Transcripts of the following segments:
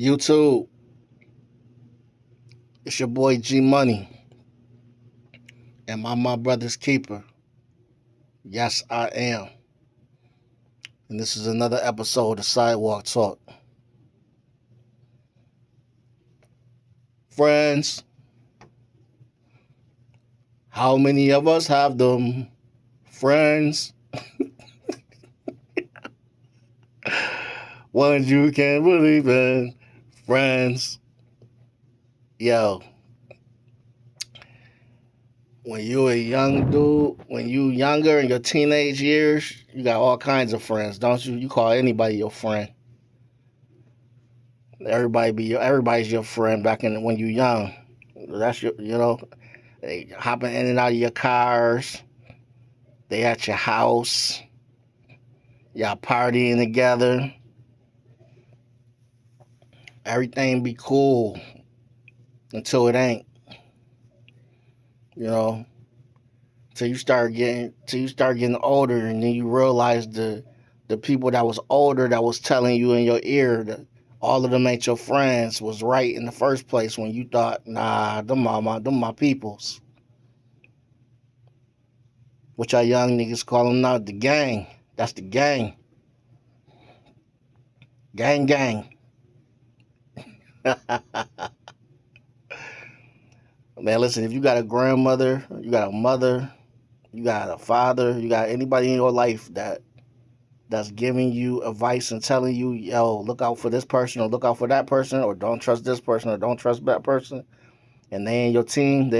YouTube, it's your boy G Money, and my brother's keeper. Yes, I am. And this is another episode of Sidewalk Talk. Friends, how many of us have them? Friends, ones you can't believe in. Friends, yo, when you a young dude, when you younger in your teenage years, you got all kinds of friends, don't you? You call anybody your friend. Everybody's your friend back in when you young. That's they hopping in and out of your cars. They at your house. Y'all partying together. Everything be cool until it ain't. You know, till you start getting older, and then you realize the people that was older that was telling you in your ear that all of them ain't your friends was right in the first place when you thought, nah, them my peoples. What y'all young niggas call them now, the gang. That's the gang. Gang, gang. Man, listen, if you got a grandmother, you got a mother, you got a father, you got anybody in your life that's giving you advice and telling you, yo, look out for this person or look out for that person or don't trust this person or don't trust that person, and they on your team,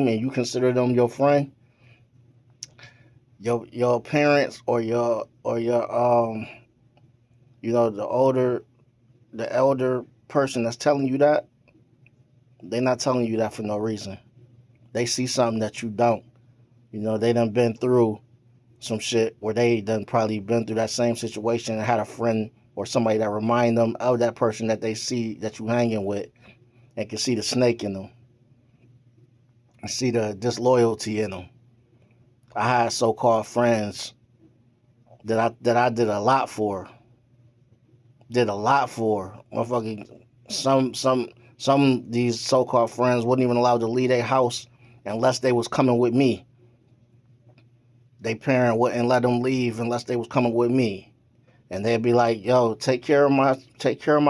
and you consider them your friend, your parents or your the elder person that's telling you that, they're not telling you that for no reason. They see something that you don't. They done been through some shit where they done probably been through that same situation and had a friend or somebody that remind them of that person that they see that you hanging with and can see the snake in them and see the disloyalty in them. I had so-called friends that I did a lot for. Motherfucking some these so-called friends wasn't even allowed to leave their house unless they was coming with me. They parent wouldn't let them leave unless they was coming with me. And they'd be like, yo, take care of my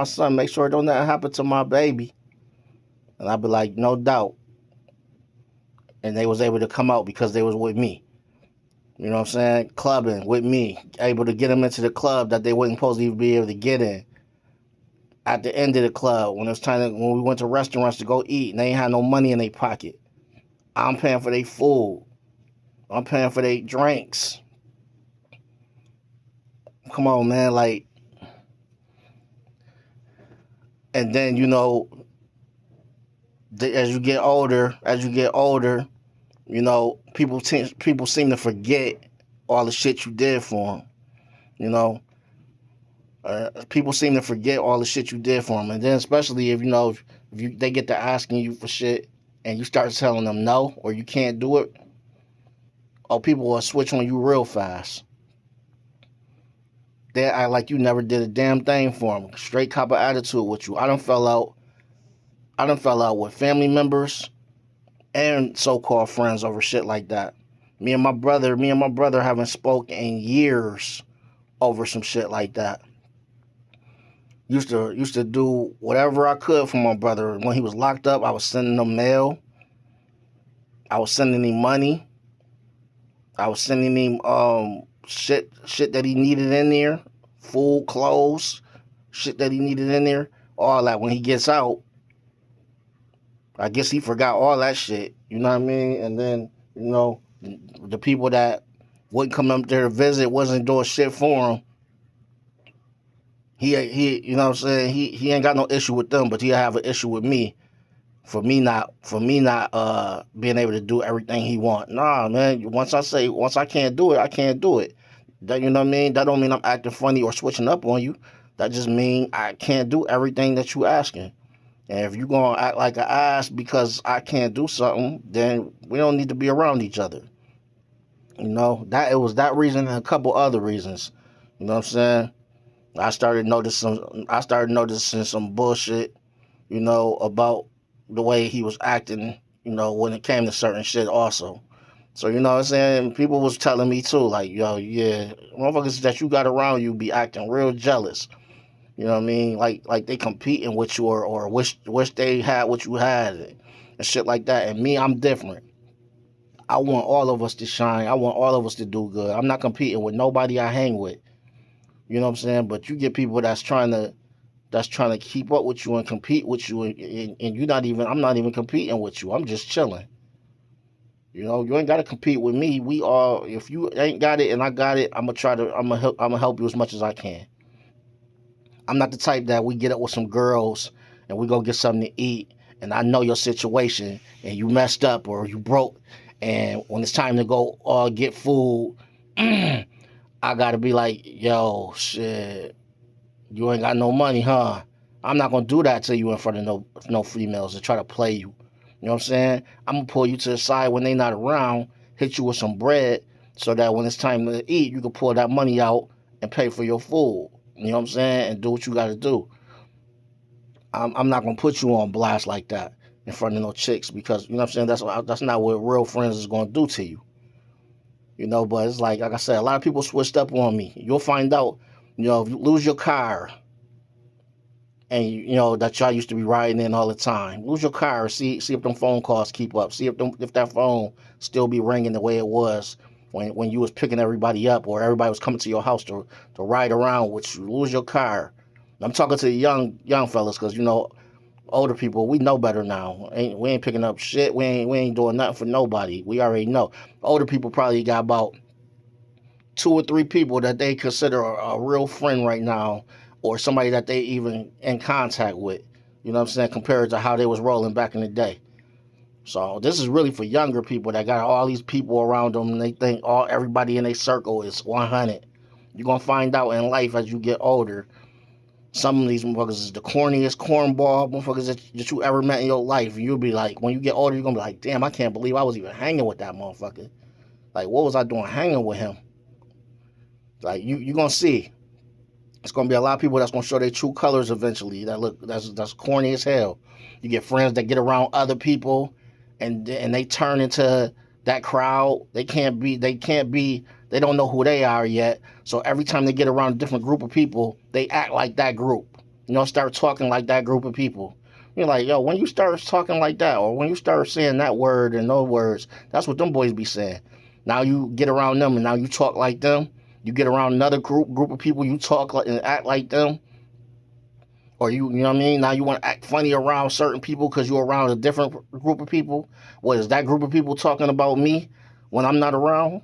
son, make sure don't nothing happen to my baby. And I'd be like, no doubt. And they was able to come out because they was with me. You know what I'm saying? Clubbing with me, able to get them into the club that they wasn't supposed to even be able to get in. At the end of the club, when we went to restaurants to go eat, and they ain't had no money in their pocket, I'm paying for their food. I'm paying for their drinks. Come on, man, like, and then as you get older, people seem to forget all the shit you did for them. You know, people seem to forget all the shit you did for them, and then especially if they get to asking you for shit, and you start telling them no or you can't do it, or people will switch on you real fast. They act like you never did a damn thing for them. Straight cop of attitude with you. I done fell out with family members and so-called friends over shit like that. Me and my brother haven't spoke in years over some shit like that. Used to do whatever I could for my brother. When he was locked up, I was sending him mail. I was sending him money. I was sending him shit that he needed in there, food, clothes, shit that he needed in there. All that. When he gets out, I guess he forgot all that shit. You know what I mean? And then the people that wouldn't come up there to visit wasn't doing shit for him. He you know what I'm saying? He ain't got no issue with them, but he'll have an issue with me for me not being able to do everything he want. Nah, man. Once I can't do it, I can't do it. That, you know what I mean? That don't mean I'm acting funny or switching up on you. That just mean I can't do everything that you asking. And if you gonna act like an ass because I can't do something, then we don't need to be around each other. That it was that reason and a couple other reasons. You know what I'm saying? I started noticing some bullshit, about the way he was acting, when it came to certain shit also. So you know what I'm saying? People was telling me too, like, yo, yeah, motherfuckers that you got around you be acting real jealous. You know what I mean? Like they competing with you, or wish they had what you had, and shit like that. And me, I'm different. I want all of us to shine. I want all of us to do good. I'm not competing with nobody I hang with. You know what I'm saying? But you get people that's trying to keep up with you and compete with you, and you're not even. I'm not even competing with you. I'm just chilling. You ain't got to compete with me. We all, if you ain't got it and I got it, I'm gonna help you as much as I can. I'm not the type that we get up with some girls and we go get something to eat, and I know your situation and you messed up or you broke, and when it's time to go get food, I gotta be like, yo, shit, you ain't got no money, huh? I'm not gonna do that to you in front of no females and try to play you. You know what I'm saying? I'm gonna pull you to the side when they not around, hit you with some bread, so that when it's time to eat, you can pull that money out and pay for your food. You know what I'm saying? And do what you gotta do. I'm not gonna put you on blast like that in front of no chicks, because you know what I'm saying. That's not what real friends is gonna do to you. But it's like I said, a lot of people switched up on me. You'll find out. If you lose your car, and that y'all used to be riding in all the time. Lose your car. See if them phone calls keep up. See if that phone still be ringing the way it was when you was picking everybody up, or everybody was coming to your house to ride around with you. Lose your car. I'm talking to the young fellas, because older people, we know better now. We ain't picking up shit. We ain't doing nothing for nobody. We already know. Older people probably got about two or three people that they consider a real friend right now, or somebody that they even in contact with. You know what I'm saying? Compared to how they was rolling back in the day. So this is really for younger people that got all these people around them, and they think everybody in their circle is 100. You're gonna find out in life as you get older. Some of these motherfuckers is the corniest cornball motherfuckers that you ever met in your life. You'll be like, when you get older, you're gonna be like, damn, I can't believe I was even hanging with that motherfucker. Like, what was I doing hanging with him? Like, you gonna see. It's gonna be a lot of people that's gonna show their true colors eventually. That's corny as hell. You get friends that get around other people, and they turn into that crowd. They don't know who they are yet. So every time they get around a different group of people, they act like that group. Start talking like that group of people. You're like, yo, when you start talking like that, or when you start saying that word and those words, that's what them boys be saying. Now you get around them and now you talk like them. You get around another group of people, you talk like and act like them, or you know what I mean. Now you want to act funny around certain people because you're around a different group of people. What is that group of people talking about me when I'm not around?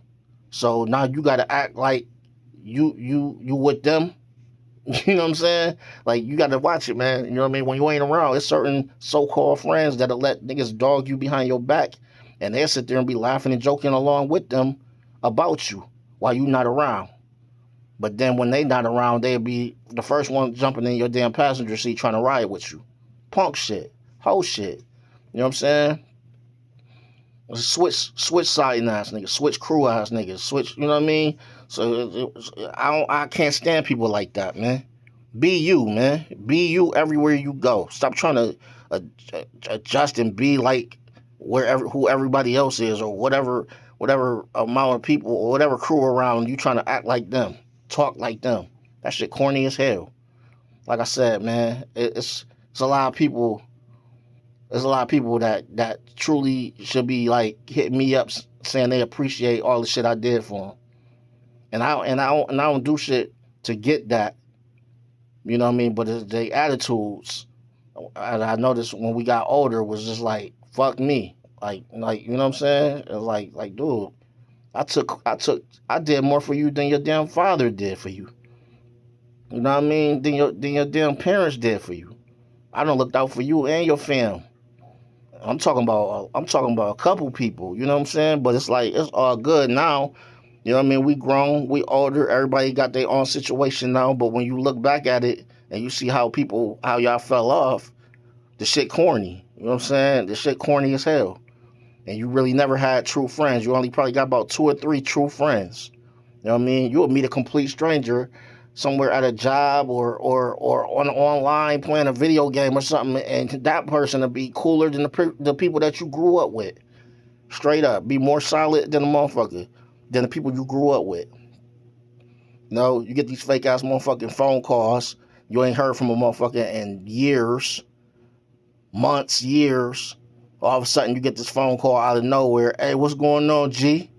So now you got to act like you with them. You know what I'm saying? Like, you got to watch it, man. You know what I mean? When you ain't around, it's certain so-called friends that'll let niggas dog you behind your back, and they'll sit there and be laughing and joking along with them about you while you not around. But then when they not around, they'll be the first one jumping in your damn passenger seat trying to ride with you. Punk shit. Whole shit. You know what I'm saying? Switch side ass niggas, switch crew ass niggas, switch. You know what I mean? So I can't stand people like that, man. Be you, man. Be you everywhere you go. Stop trying to uh, adjust and be like who everybody else is, or whatever amount of people or whatever crew around you, trying to act like them, talk like them. That shit corny as hell. Like I said, man, it's a lot of people. There's a lot of people that truly should be like hitting me up saying they appreciate all the shit I did for them, and I don't do shit to get that. You know what I mean? But the attitudes, I noticed when we got older, was just like, fuck me. Like you know what I'm saying? It was like, dude, I did more for you than your damn father did for you. You know what I mean? Than your damn parents did for you. I done looked out for you and your fam. I'm talking about a couple people. You know what I'm saying? But it's like, it's all good now. You know what I mean? We grown, we older. Everybody got their own situation now. But when you look back at it and you see how y'all fell off, the shit corny. You know what I'm saying? The shit corny as hell. And you really never had true friends. You only probably got about two or three true friends. You know what I mean? You'll meet a complete stranger somewhere at a job or on online playing a video game or something, and that person will be cooler than the people that you grew up with. Straight up, be more solid than a motherfucker, than the people you grew up with. No, you get these fake ass motherfucking phone calls. You ain't heard from a motherfucker in years, months, years. All of a sudden, you get this phone call out of nowhere. Hey, what's going on, G?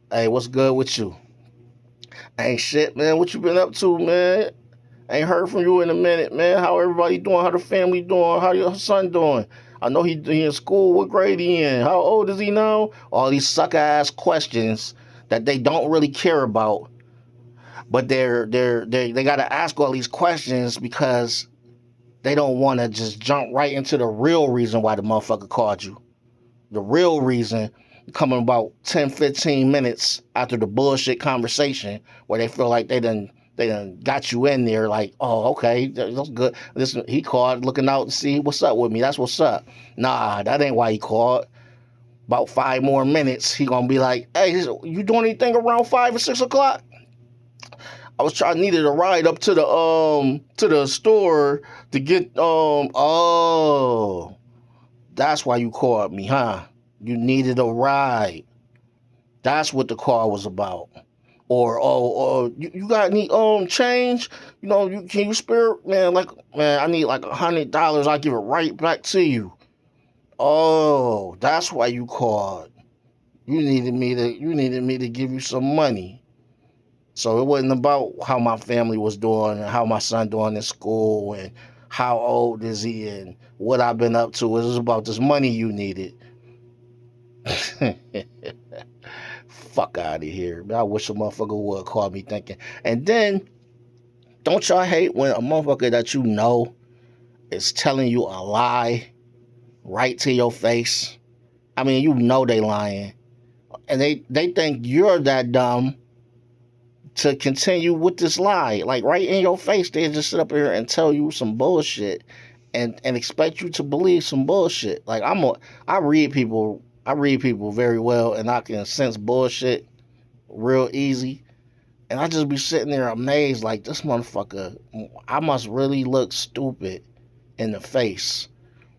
Hey, what's good with you? Ain't shit, man. What you been up to, man? Ain't heard from you in a minute, man. How everybody doing? How the family doing? How your son doing? I know he in school. What grade he in? How old is he now? All these suck ass questions that they don't really care about, but they gotta ask all these questions because they don't want to just jump right into the real reason why the motherfucker called you. The real reason coming about 10, 15 minutes after the bullshit conversation where they feel like they done got you in there like, oh, okay, that's good. Listen, he called looking out to see what's up with me. That's what's up. Nah, that ain't why he called. About 5 more minutes, he gonna be like, hey, you doing anything around 5 or 6 o'clock? Needed a ride up to the store to get oh, that's why you called me, huh? You needed a ride. That's what the call was about. Or you got any change? Can you spare, man? Like, man, I need like $100. I'll give it right back to you. Oh, that's why you called. You needed me to give you some money. So it wasn't about how my family was doing and how my son doing in school and how old is he and what I've been up to. It was about this money you needed. Fuck out of here. I wish a motherfucker would call me thinking. And then, don't y'all hate when a motherfucker that you know is telling you a lie right to your face? I mean, you know they lying. And they think you're that dumb to continue with this lie. Like, right in your face, they just sit up here and tell you some bullshit and expect you to believe some bullshit. Like, I read people very well, and I can sense bullshit real easy. And I just be sitting there amazed, like, this motherfucker, I must really look stupid in the face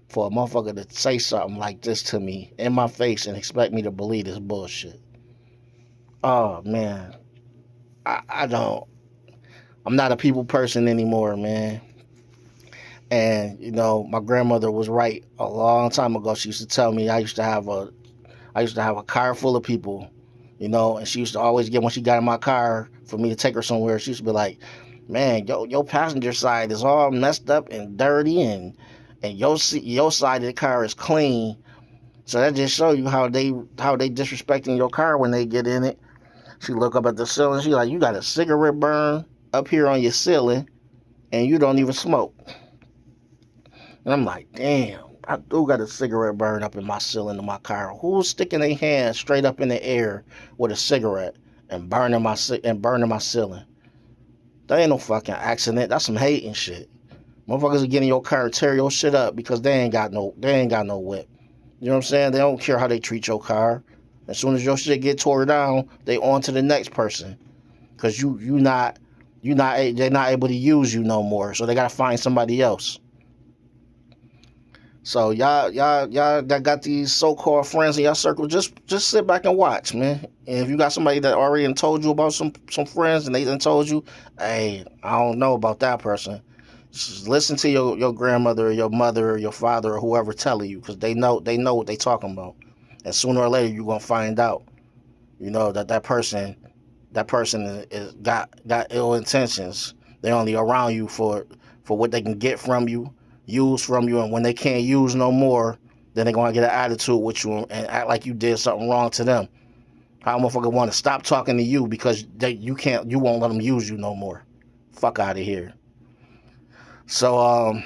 for a motherfucker to say something like this to me in my face and expect me to believe this bullshit. Oh, man. I'm not a people person anymore, man. And, my grandmother was right a long time ago. She used to tell me I used to have a car full of people, and she used to always get, when she got in my car for me to take her somewhere, she used to be like, man, your passenger side is all messed up and dirty, and your side of the car is clean. So that just show you how they disrespecting your car when they get in it. She look up at the ceiling, she like, you got a cigarette burn up here on your ceiling, and you don't even smoke. And I'm like, damn, I do got a cigarette burn up in my ceiling of my car. Who's sticking their hand straight up in the air with a cigarette and burning my ceiling? That ain't no fucking accident. That's some hating shit. Motherfuckers are getting your car and tear your shit up because they ain't got no whip. You know what I'm saying? They don't care how they treat your car. As soon as your shit get tore down, they on to the next person. Cause they're not able to use you no more. So they gotta find somebody else. So y'all that got these so-called friends in your circle, just sit back and watch, man. And if you got somebody that already done told you about some friends and they done told you, hey, I don't know about that person. Just listen to your grandmother or your mother or your father or whoever telling you, because they know what they talking about. And sooner or later you're gonna find out, that person is got ill intentions. They only around you for what they can get from you, use from you, and when they can't use no more, then they're gonna get an attitude with you and act like you did something wrong to them. How a motherfucker want to stop talking to you because you won't let them use you no more. Fuck out of here. So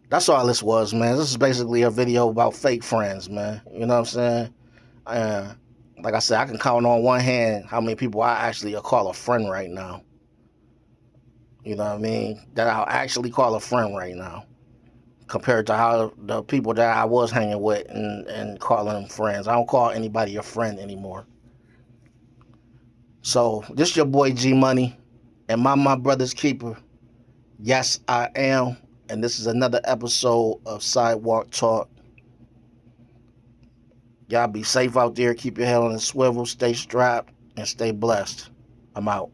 that's all this was, man. This is basically a video about fake friends, man. You know what I'm saying? Like I said, I can count on one hand how many people I actually call a friend right now. You know what I mean? That I'll actually call a friend right now, compared to how the people that I was hanging with and calling them friends. I don't call anybody a friend anymore. So this your boy G Money. Am I my brother's keeper? Yes, I am. And this is another episode of Sidewalk Talk. Y'all be safe out there. Keep your head on the swivel. Stay strapped and stay blessed. I'm out.